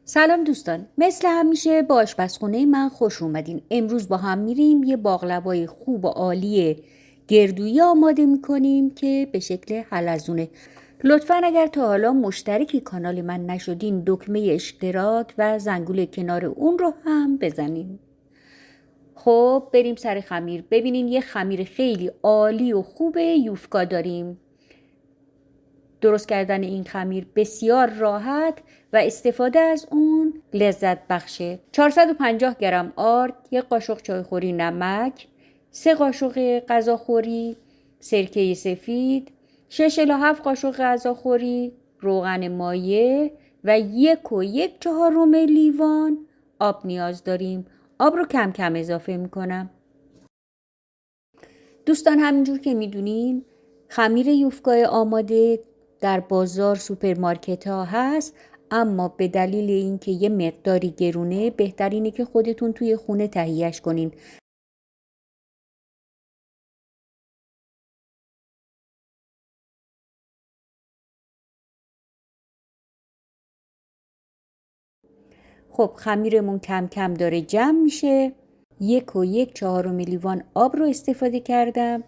سلام دوستان، مثل همیشه با آشپزخونه من خوش اومدین. امروز با هم میریم یه باقلوای خوب و عالی گردویی آماده میکنیم که به شکل حلزونه. لطفا اگر تا حالا مشترک کانال من نشدین دکمه اشتراک و زنگوله کنار اون رو هم بزنین. خب بریم سر خمیر. ببینین یه خمیر خیلی عالی و خوب یوفکا داریم. درست کردن این خمیر بسیار راحت و استفاده از اون لذت بخشه. 450 گرم آرد، 1 قاشق چایخوری نمک، 3 قاشق غذاخوری سرکه سفید، 6 الی 7 قاشق غذاخوری روغن مایع و 1 و 1/4 لیوان آب نیاز داریم. آب رو کم کم اضافه میکنم. دوستان همینجور که میدونین خمیر یوفکای آماده در بازار سوپرمارکت ها هست، اما به دلیل اینکه یه مقداری گرونه بهترینه که خودتون توی خونه تهیهش کنین. خب خمیرمون کم کم داره جمع میشه. 1 و 1/4 لیوان آب رو استفاده کردم.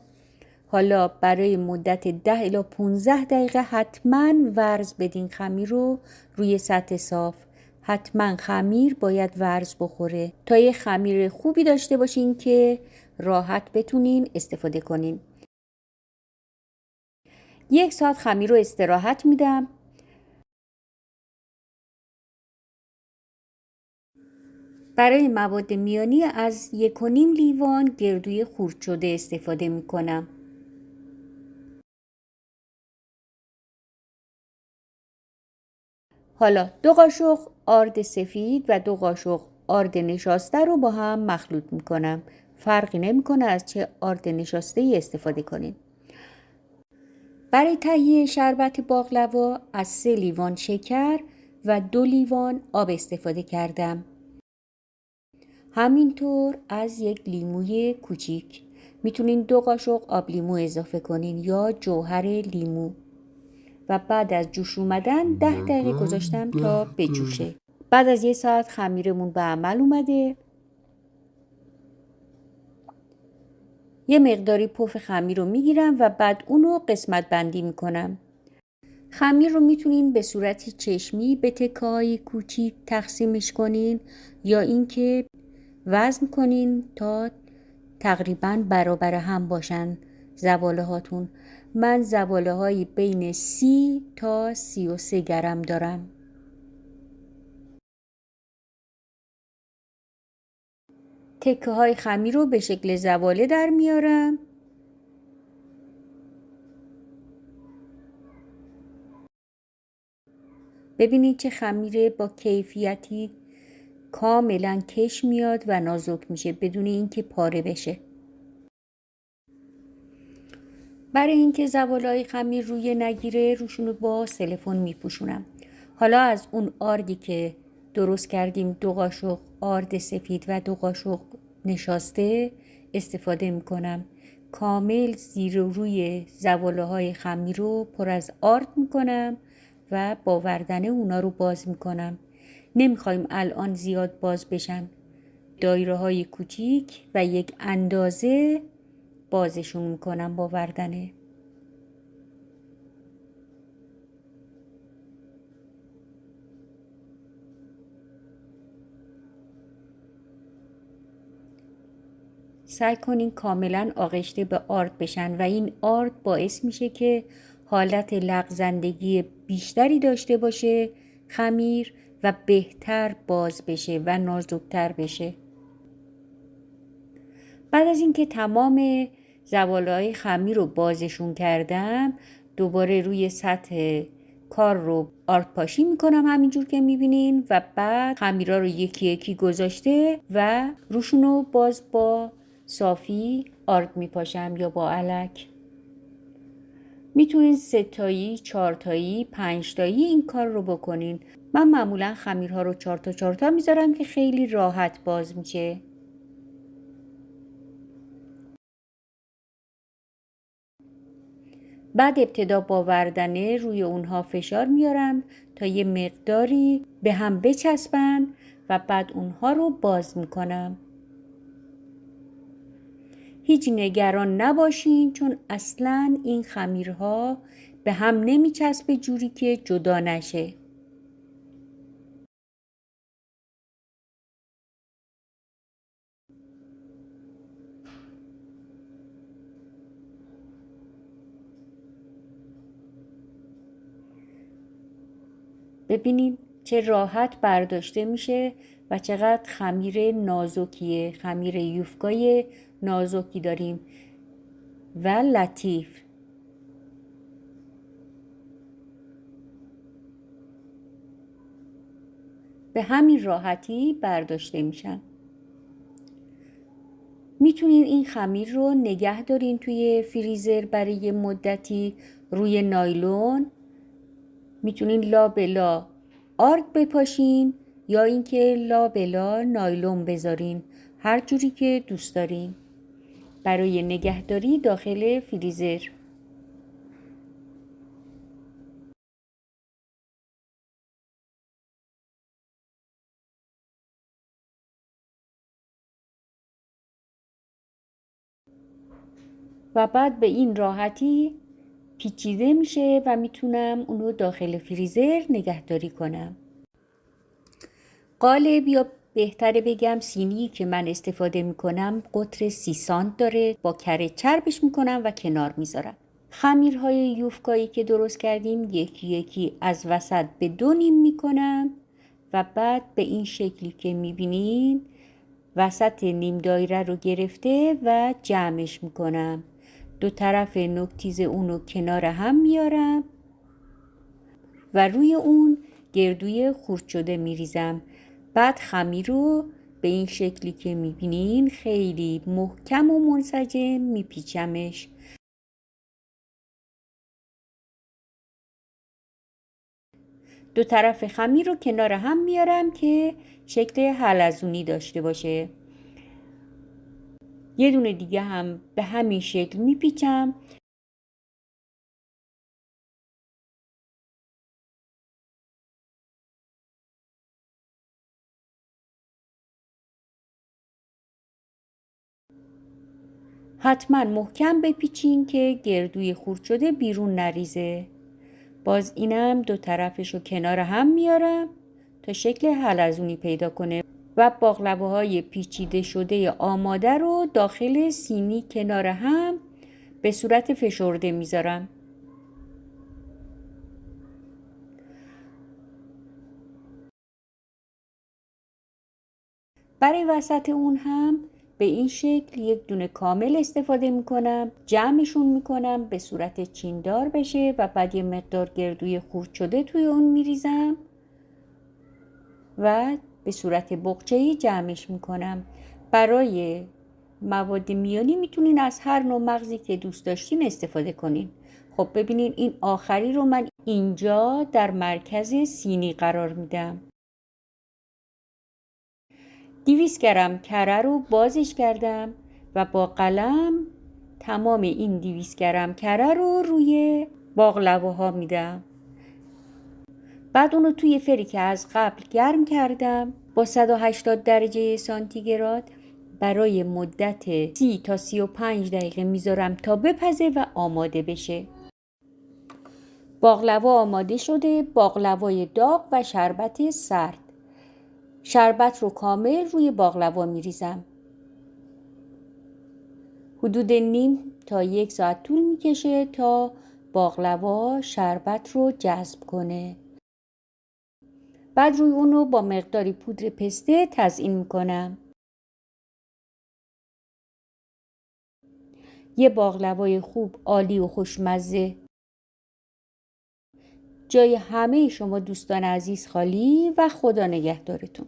حالا برای مدت 10 الی 15 دقیقه حتما ورز بدین خمیر رو روی سطح صاف. حتما خمیر باید ورز بخوره تا یه خمیر خوبی داشته باشین که راحت بتونین استفاده کنین. 1 ساعت خمیر رو استراحت میدم. برای مواد میانی از 1.5 لیوان گردوی خرد شده استفاده میکنم. حالا 2 قاشق آرد سفید و 2 قاشق آرد نشاسته رو با هم مخلوط میکنم. فرقی نمیکنه از چه آرد نشاسته ای استفاده کنین. برای تهیه شربت باقلوا از 3 لیوان شکر و 2 لیوان آب استفاده کردم. همینطور از 1 لیموی کوچیک. میتونین 2 قاشق آب لیمو اضافه کنین یا جوهر لیمو. و بعد از جوش اومدن 10 دقیقه گذاشتم تا بجوشه. بعد از 1 ساعت خمیرمون به عمل اومده. یه مقداری پف خمیر رو میگیرم و بعد اونو قسمت بندی میکنم. خمیر رو میتونین به صورت چشمی به تکه‌های کوچیک تقسیمش کنین یا اینکه وزن کنین تا تقریبا برابر هم باشن زباله هاتون. من زباله های بین 30 تا 33 گرم دارم. تکه های خمیر رو به شکل زباله در میارم. ببینید چه خمیر با کیفیتی، کاملا کش میاد و نازک میشه بدون اینکه پاره بشه. برای اینکه زباله‌های خمیر روی نگیره روشون رو با سیلیکون میپوشونم. حالا از اون آردی که درست کردیم 2 قاشق آرد سفید و 2 قاشق نشاسته استفاده میکنم. کامل زیر و روی زباله‌های خمیر رو پر از آرد میکنم و با وردنه اونا رو باز میکنم. نمیخوایم الان زیاد باز بشن. دایره های کوچیک و 1 اندازه بازشون میکنم با وردنه. سعی کنین کاملا آغشته به آرد بشن و این آرد باعث میشه که حالت لغزندگی بیشتری داشته باشه خمیر و بهتر باز بشه و نازکتر بشه. بعد از اینکه تمام زباله‌های خمیر رو بازشون کردم دوباره روی سطح کار رو آرد پاشی میکنم همینجور که میبینین و بعد خمیرها رو یکی یکی گذاشته و روشون رو باز با صافی آرد میپاشم یا با الک. میتونین 3 تایی، 4 تایی، 5 تایی این کار رو بکنین. من معمولا خمیرها رو 4 تا 4 تا میذارم که خیلی راحت باز میشه. بعد ابتدا با وردنه روی اونها فشار میارم تا یه مقداری به هم بچسبن و بعد اونها رو باز میکنم. هیچ نگران نباشین چون اصلاً این خمیرها به هم نمیچسبه جوری که جدا نشه. ببینید چه راحت برداشته میشه و چقدر خمیر نازکیه. خمیر یوفکای نازکی داریم و لطیف. به همین راحتی برداشته میشن. میتونین این خمیر رو نگه دارین توی فریزر برای یه مدتی روی نایلون. میتونین لابلا آرد بپاشین یا اینکه لابلا نایلون بذارین، هر جوری که دوست دارین برای نگهداری داخل فریزر. و بعد به این راحتی پیچیده میشه و میتونم اونو داخل فریزر نگهداری کنم. قالب یا بهتره بگم سینی که من استفاده میکنم قطر 30 سانت داره. با کره چربش میکنم و کنار میذارم. خمیرهای یوفکایی که درست کردیم یکی یکی از وسط به 2 نیم میکنم و بعد به این شکلی که میبینین وسط نیم دایره رو گرفته و جمعش میکنم. 2 طرف نوک تیز اونو کنار هم میارم و روی اون گردوی خرد شده میریزم. بعد خمیر رو به این شکلی که میبینین خیلی محکم و منسجم میپیچمش. دو طرف خمیر رو کنار هم میارم که شکل حلزونی داشته باشه. یه دونه دیگه هم به همین شکل میپیچم. حتما محکم بپیچین که گردوی خرد شده بیرون نریزه. باز اینم 2 طرفش رو کنار هم میارم تا شکل حلزونی پیدا کنه و باقلواهای پیچیده شده آماده رو داخل سینی کنار هم به صورت فشرده میذارم. برای وسط اون هم به این شکل یک دونه کامل استفاده میکنم. جمعشون میکنم به صورت چیندار بشه و بعد یه مقدار گردوی خرد شده توی اون میریزم و به صورت بقچه‌ای جمعش میکنم. برای مواد میانی میتونین از هر نوع مغزی که دوست داشتین استفاده کنین. خب ببینین این آخری رو من اینجا در مرکز سینی قرار میدم. 200 گرم کره رو بازش کردم و با قلم تمام این 200 گرم کره رو روی باقلواها میدم. بعد اونو توی فری که از قبل گرم کردم با 180 درجه سانتیگراد برای مدت 30 تا 35 دقیقه میذارم تا بپزه و آماده بشه. باقلوا آماده شده. باقلوای داغ و شربت سرد. شربت رو کامل روی باقلوا میریزم. حدود نیم تا 1 ساعت طول میکشه تا باقلوا شربت رو جذب کنه. بعد روی اونو با مقداری پودر پسته تزیین میکنم. یه باقلوای خوب، عالی و خوشمزه. جای همه شما دوستان عزیز خالی و خدا نگهدارتون.